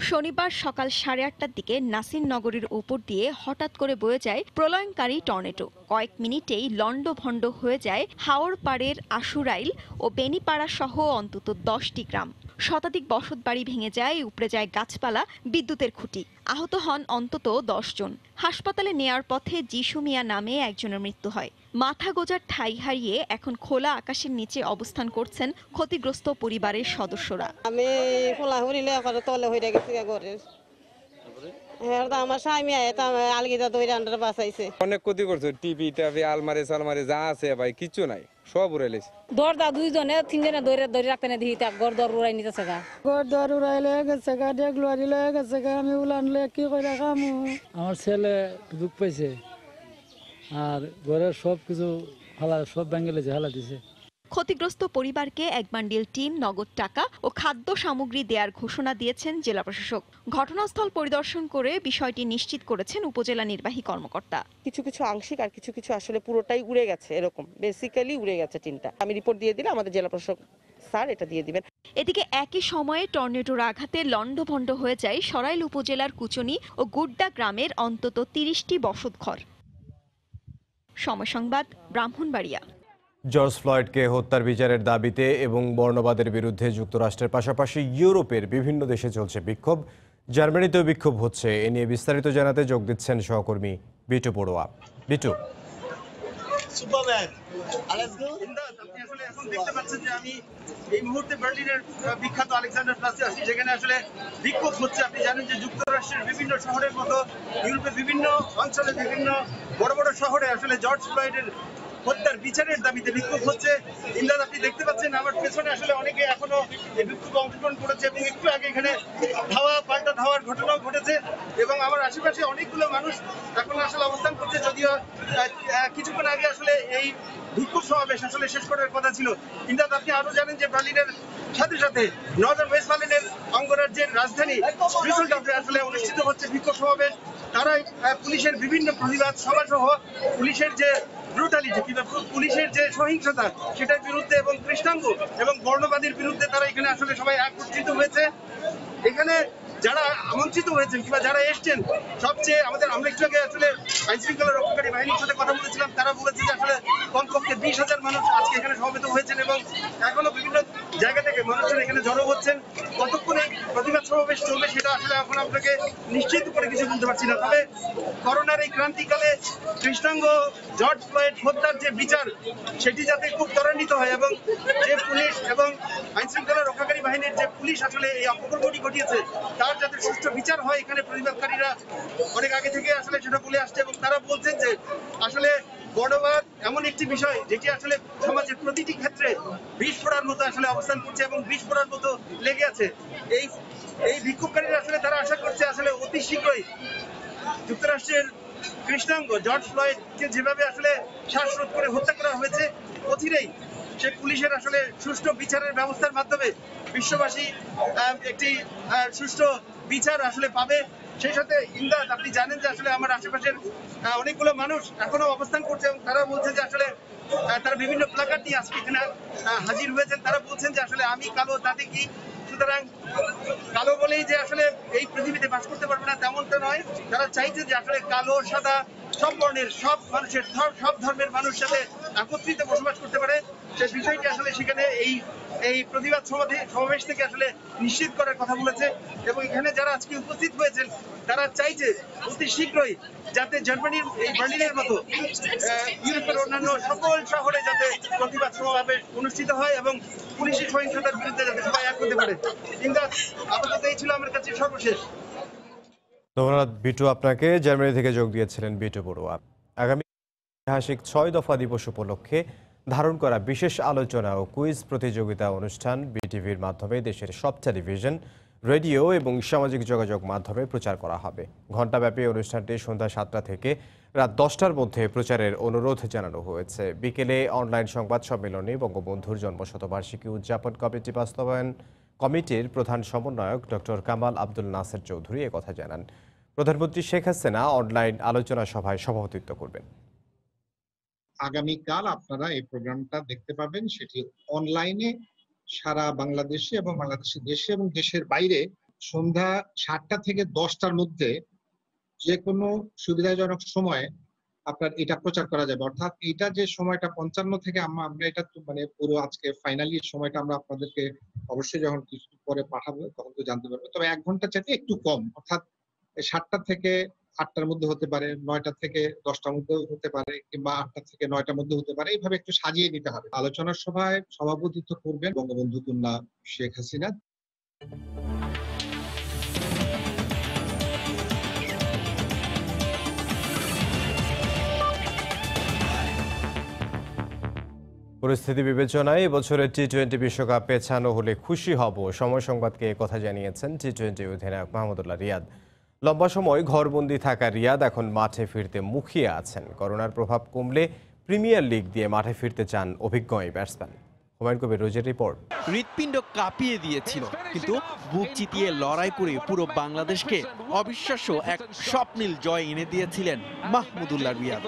শনিবার সকাল 8:30টার দিকে নাসির নগরীর উপর দিয়ে হঠাৎ করে বয়ে যায় প্রলয়ঙ্কারী টর্নেডো। কয়েক মিনিটেই লণ্ডভণ্ড হয়ে যায় হাওড়পাড়ের আশুরাইল ও বেনিপাড়া সহ অন্তত 10টি গ্রাম। শতাধিক বসতবাড়ি ভেঙে যায়, উপড়ে যায় গাছপালা, বিদ্যুতের খুঁটি। আহত হন অন্তত 10 জন। হাসপাতালে নেয়ার পথে যিশু মিয়া নামে একজনের মৃত্যু হয়। মাথা গোজার ঠাঁই হারিয়ে এখন খোলা আকাশের নিচে অবস্থান করছেন ক্ষতিগ্রস্ত পরিবারের সদস্যরা। আমি আমার স্বামী আলগিটা দইরা আন্ডার বাঁচাইছে। অনেক ক্ষতি করছে, টিভি টাভি আলমারি সালমারি যা আছে ভাই কিচ্ছু নাই, সব উড়াইছে। দরজা 2 জনে 3 জনে ধরে রাখতে না দিই, ঘর দর উড়াই নিতেছে গা, ঘর দর উড়াইলে গেছে গা, ডেগলো আইলে গেছে গা, আমি উলানলে কি করে খামু। আমার ছেলে দুঃখ পাইছে আর ঘরের সব কিছু সব ব্যাঙ্গেলে হালা দিছে। ক্ষতিগ্রস্ত পরিবারকে 1 বান্ডিল টিন, নগদ টাকা ও খাদ্য সামগ্রী দেওয়ার ঘোষণা দিয়েছেন জেলা প্রশাসক। ঘটনাস্থল পরিদর্শন করে বিষয়টি নিশ্চিত করেছেন উপজেলা নির্বাহী কর্মকর্তা। কিছু কিছু আংশিক আর কিছু কিছু আসলে পুরোটাই উড়ে গেছে, এরকম বেসিক্যালি উড়ে গেছে টিনটা। আমি রিপোর্ট দিয়ে দিলে আমাদের জেলা প্রশাসক স্যার এটা দিয়ে দিবেন। এদিকে একই সময়ে টর্নেডোর আঘাতে লন্ডভন্ড হয়ে যায় সরাইল উপজেলার কুচনি ও গুড্ডা গ্রামের অন্তত 30টি বসতঘর। সময় সংবাদ, ব্রাহ্মণবাড়িয়া। জর্জ ফ্লয়েডকে হত্যার বিচারের দাবিতে এবং বর্ণবাদের বিরুদ্ধে যুক্তরাষ্ট্রের পাশাপাশি ইউরোপের বিভিন্ন দেশে চলছে বিক্ষোভ। জার্মানিতেও বিক্ষোভ হচ্ছে। এ নিয়ে বিস্তারিত জানাতে যোগ দিচ্ছেন সহকর্মী বিটু বড়ুয়া। বিটু, দেখতে পাচ্ছেন যে আমি এই মুহূর্তে বার্লিনের বিখ্যাত আলেকজান্ডার প্লাসে আছি, যেখানে আসলে বিক্ষোভ হচ্ছে। আপনি জানেন যে যুক্তরাষ্ট্রের বিভিন্ন শহরের মতো ইউরোপের বিভিন্ন অঞ্চলে, বিভিন্ন বড় বড় শহরে আসলে জর্জ ফ্লয়েডের হত্যার বিচারের দাবিতে বিক্ষোভ হচ্ছে। ইমদাদ, আপনি দেখতে পাচ্ছেন আমার পেছনে আসলে অনেকে এখনো এই বিক্ষোভে অংশগ্রহণ করেছে এবং একটু আগে এখানে পাল্টা ধাওয়ার ঘটনাও ঘটেছে এবং আমার আশেপাশে অনেকগুলো মানুষ এখন আসলে অবস্থান করছে। যদিও কিছুক্ষণ আগে আসলে এই বিক্ষোভ সমাবেশ আসলে শেষ করার কথা ছিল। ইমদাদ, আপনি আরো জানেন যে বার্লিনের সাথে সাথে নর্দার্ন ওয়েস্টফালেনের অঙ্গরাজ্যের রাজধানী ডুসেলডর্ফে আসলে অনুষ্ঠিত হচ্ছে বিক্ষোভ সমাবেশ। তারাই পুলিশের বিভিন্ন প্রতিবাদ সভা সহ পুলিশের যে ব্রুটালিটি কিংবা পুলিশের যে সহিংসতা সেটার বিরুদ্ধে এবং কৃষ্ণাঙ্গ এবং বর্ণবাদীর বিরুদ্ধে তারা এখানে আসলে সবাই একত্রিত হয়েছে। এখানে যারা আমন্ত্রিত হয়েছেন কিংবা যারা এসছেন, সবচেয়ে আমরা একটু আগে আসলে আইন শৃঙ্খলা রক্ষাকারী বাহিনীর সাথে কথা বলেছিলাম, তারা বলেছে যে আসলে কমপক্ষে 20,000 মানুষ আজকে এখানে সমবেত হয়েছেন এবং এখনো বিভিন্ন জায়গা থেকে মানুষজন এখানে জড়ো হচ্ছেন। কতক্ষণ এই প্রতিবাদ সমাবেশ চলবে সেটা আসলে এখন আপনাকে নিশ্চিত করে কিছু বলতে পারছি না। তবে করোনার এই ক্রান্তিকালে কৃষ্ণাঙ্গ জর্জ ফ্লয়েড হত্যার যে বিচার সেটি যাতে খুব ত্বরান্বিত হয় এবং যে পুলিশ এবং আইন শৃঙ্খলা রক্ষাকারী বাহিনীর যে পুলিশ আসলে এই অপকর্মটি ঘটিয়েছে তার যাতে সুষ্ঠু বিচার হয়, এখানে প্রতিবাদকারীরা অনেক আগে থেকে আসলে সেটা বলে আসছে এবং তারা বলছেন যে আসলে বর্ণবাদ এমন একটি বিষয় যেটি আসলে সমাজের প্রতিটি ক্ষেত্রে বিষ ফোড়ার মতো আসলে অবস্থান করছে এবং বিষ ফোড়ার মতো লেগে আছে। এই বিক্ষোভকারীরা আসলে তারা আশা করছে আসলে অতি শীঘ্রই যুক্তরাষ্ট্রের কৃষ্ণাঙ্গ জর্জ ফ্লয়েডকে যেভাবে আসলে শ্বাসরোধ করে হত্যা করা হয়েছে, অচিরেই সে পুলিশের আসলে সুষ্ঠু বিচারের ব্যবস্থার মাধ্যমে বিশ্ববাসী একটি সুষ্ঠু বিচার আসলে পাবে। সেই সাথে ইমদাদ, আপনি জানেন যে আসলে আমার আশেপাশের অনেকগুলো মানুষ এখনো অবস্থান করছে এবং তারা বলছে যে আসলে তারা বিভিন্ন প্লাকার্ড নিয়ে আজকে এখানে হাজির হয়েছেন। তারা বলছেন যে আসলে আমি কালো, তাতে কি? সুতরাং কালো বলেই যে আসলে এই পৃথিবীতে বাস করতে পারবে না তেমনটা নয়। তারা চাইছে যে আসলে কালো, সাদা, সব বর্ণের, সব মানুষের, সব ধর্মের মানুষ সাথে একত্রিত বসবাস করতে পারে। সেই বিষয়টি আসলে সেখানে এই প্রতিবাদ সমাবেশ থেকে আসলে নিশ্চিত করার কথা বলেছে এবং এখানে যারা আজকে উপস্থিত হয়েছেন তারা চাইছে অতি শীঘ্রই যাতে জার্মানির এই বার্লিনের মতো ইউরোপের অন্যান্য সকল শহরে যাতে প্রতিবাদ সমাবেশ অনুষ্ঠিত হয় এবং পুলিশি সহিংসতার বিরুদ্ধে যাতে সবাই এক হতে পারে। কিন্তু আপাতত এই ছিল আমার কাছে সর্বশেষ। ধন্যবাদ বিটু আপনাকে। জার্মানি থেকে যোগ দিয়েছিলেন বিটু বড়ুয়া। আগামী ঐতিহাসিক 6 দফা দিবস উপলক্ষে ধারণ করা বিশেষ আলোচনা ও কুইজ প্রতিযোগিতা অনুষ্ঠান বিটিভির মাধ্যমে দেশের সব টেলিভিশন, রেডিও এবং সামাজিক যোগাযোগ মাধ্যমে প্রচার করা হবে। ঘণ্টাব্যাপী অনুষ্ঠানটি সন্ধ্যা 7টা থেকে রাত 10টার মধ্যে প্রচারের অনুরোধ জানানো হয়েছে। বিকেলে অনলাইন সংবাদ সম্মেলনে বঙ্গবন্ধুর জন্মশতবার্ষিকী উদযাপন কমিটি বাস্তবায়ন কমিটির প্রধান সমন্বয়ক ডক্টর কামাল আব্দুল নাসের চৌধুরী একথা জানান। প্রধানমন্ত্রী শেখ হাসিনা অনলাইন আলোচনা সভায় সভাপতিত্ব করবেন। আগামীকাল আপনারা এই প্রোগ্রামটা দেখতে পাবেন, সেটি অনলাইনে সারা বাংলাদেশে এবং বাংলাদেশের দেশে এবং দেশের বাইরে সন্ধ্যা 7টা থেকে 10টার মধ্যে যে কোনো সুবিধাজনক সময়ে আপনার এটা প্রচার করা যাবে। অর্থাৎ এটা যে সময়টা 55 থেকে আমরা এটা মানে পুরো আজকে ফাইনালি সময়টা আমরা আপনাদেরকে অবশ্যই যখন কিছু পরে পাঠাবো তখন তো জানতে পারবো। তবে 1 ঘন্টা চাইতে একটু কম, অর্থাৎ 7টা থেকে 8টার মধ্যে হতে পারে, 9টা থেকে 10টার মধ্যে হতে পারে, কিংবা 8টা থেকে 9টার মধ্যে হতে পারে। এইভাবে একটু সাজিয়ে নিতে হবে। আলোচনা সভায় সভাপতিত্ব করবেন বঙ্গবন্ধু কন্যা শেখ হাসিনা। পরিস্থিতি বিবেচনায় এবছরের টি-20 বিশ্বকাপ পেছানো হলে খুশি হব, সময় সংবাদকে কথা জানিয়েছেন টি-20 অধিনায়ক মাহমুদুল্লাহ রিয়াদ। লম্বা সময় ঘরবন্দি থাকা রিয়াদ এখন মাঠে ফিরতে মুখিয়ে আছেন। করোনার প্রভাব কমলে প্রিমিয়ার লিগ দিয়ে মাঠে ফিরতে চান অভিজ্ঞ এই ব্যাটসম্যান। হুমায়ুন কবির রোজের রিপোর্ট। হৃৎপিণ্ড কাঁপিয়ে দিয়েছিল, কিন্তু বুক চিতিয়ে লড়াই করে পুরো বাংলাদেশকে অবিশ্বাস্য এক স্বপ্নীল জয় এনে দিয়েছিলেন মাহমুদুল্লাহ রিয়াদ।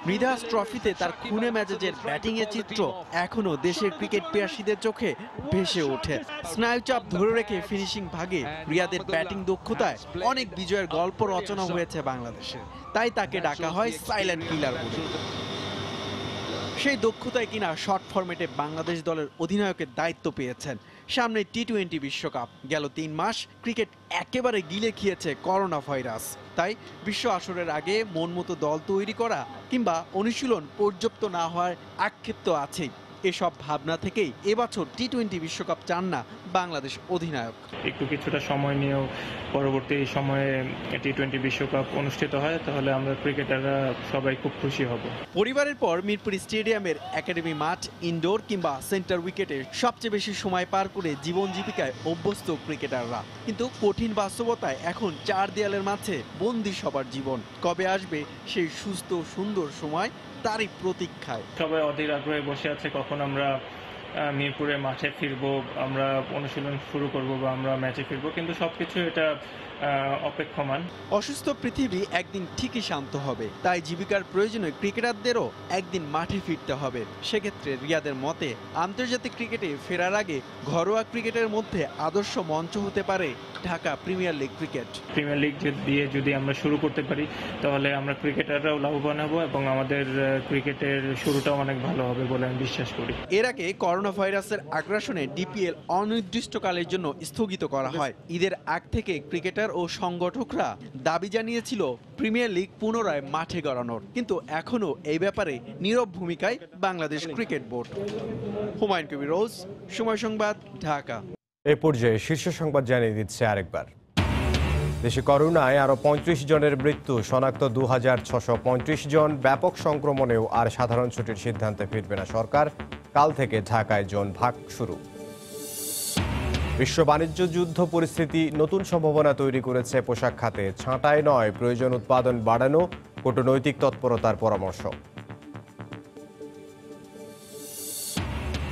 মৃধাস ট্রফিতে তার খুনে ম্যাচের ব্যাটিংয়ের চিত্র এখনো দেশের ক্রিকেট পিয়াসীদের চোখে ভেসে ওঠে। স্নায়ুচাপ ধরে রেখে ফিনিশিং ভাগে রিয়াদের ব্যাটিং দক্ষতায় অনেক বিজয়ের গল্প রচনা হয়েছে বাংলাদেশে, তাই তাকে ডাকা হয় সাইলেন্ট কিলার বলে। সেই দক্ষতায় কিনা শর্ট ফরম্যাটে বাংলাদেশ দলের অধিনায়কের দায়িত্ব পেয়েছেন। সামনে টি-20 বিশ্বকাপ, গেল 3 মাস ক্রিকেট একেবারে গিলে খেয়েছে করোনা ভাইরাস। তাই বিশ্ব আসরের আগে মন মতো দল তৈরি করা কিংবা অনুশীলন পর্যাপ্ত না হওয়ার আক্ষেপ তো আছেই। এসব ভাবনা থেকেই এবছর টি-20 বিশ্বকাপ চান না বাংলাদেশ অধিনায়ক। একটু কিছুটা সময় নিয়েও পরবর্তী সময়ে টি-20 বিশ্বকাপ অনুষ্ঠিত হয়, তাহলে আমরা ক্রিকেটাররা সবাই খুব খুশি হব। পরিবারের পর মিরপুর স্টেডিয়ামের একাডেমি মাঠ, ইনডোর কিংবা সেন্টার উইকেটে সবচেয়ে বেশি সময় পার করে জীবন জীবিকায় অভ্যস্ত ক্রিকেটাররা। কিন্তু কঠিন বাস্তবতায় এখন 4 দেয়ালের মাঝে বন্দী সবার জীবন। কবে আসবে সেই সুস্থ সুন্দর সময়, তারই প্রতীক্ষায় সবাই অধীর আগ্রহে বসে আছে কখন আমরা মিরপুরে মাঠে ফিরবো, আমরা অনুশীলন শুরু করব বা আমরা ম্যাচে ফিরবো, কিন্তু সবকিছু এটা অপেক্ষমান। অসুস্থ পৃথিবী একদিন ঠিকই শান্ত হবে, তাই জীবিকার প্রয়োজনে ক্রিকেটারদেরও একদিন মাঠে ফিরতে হবে। সেক্ষেত্রে রিয়াদের মতে আন্তর্জাতিক ক্রিকেটে ফেরার আগে ঘরোয়া ক্রিকেটের মধ্যে আদর্শ মঞ্চ হতে পারে Dhaka premier league cricket. Premier league দিয়ে যদি আমরা শুরু করতে পারি, তাহলে আমরা ক্রিকেটাররাও লাভবান হব এবং আমাদের ক্রিকেটের শুরুটাও অনেক ভালো হবে বলে আমি বিশ্বাস করি। এর আগে করোনা ভাইরাসের আগ্রাসনে ডিপিএল অনির্দিষ্টকালের জন্য স্থগিত করা হয়। ঈদের আগ থেকে ক্রিকেটার ও সংগঠকরা দাবি জানিয়েছিল প্রিমিয়ার লিগ পুনরায় মাঠে গড়ানোর, কিন্তু এখনো এই ব্যাপারে নীরব ভূমিকায় বাংলাদেশ ক্রিকেট বোর্ড। হুমায়ুন কবির রোজ, সময় সংবাদ, ঢাকা। এ পর্যায়ে শীর্ষ সংবাদ জানিয়ে দিচ্ছে আরেকবার। দেশে করোনায় আরও 35 জনের মৃত্যু, শনাক্ত 2635 জন। ব্যাপক সংক্রমণেও আর সাধারণ ছুটির সিদ্ধান্তে ফিরবে না সরকার। কাল থেকে ঢাকায় জোন ভাগ শুরু। বিশ্ব বাণিজ্য যুদ্ধ পরিস্থিতি নতুন সম্ভাবনা তৈরি করেছে পোশাক খাতে। ছাঁটাই নয়, প্রয়োজন উৎপাদন বাড়ানো, কূটনৈতিক তৎপরতার পরামর্শ।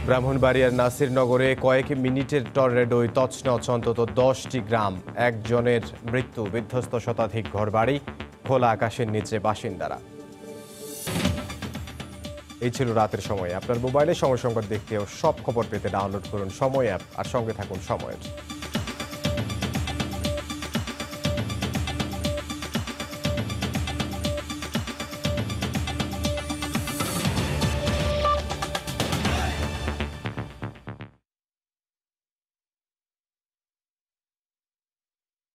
ব্রাহ্মণবাড়িয়ার নাসিরনগরে কয়েক মিনিটের টর্নেডোয় তছনছ অন্তত 10টি গ্রাম, একজনের মৃত্যু, বিধ্বস্ত শতাধিক ঘরবাড়ি, খোলা আকাশের নিচে বাসিন্দারা। এই ছিল রাতের সময়। আপনার মোবাইলে সময় সংবাদ দেখতে ও সব খবর পেতে ডাউনলোড করুন সময় অ্যাপ আর সঙ্গে থাকুন সময়ের।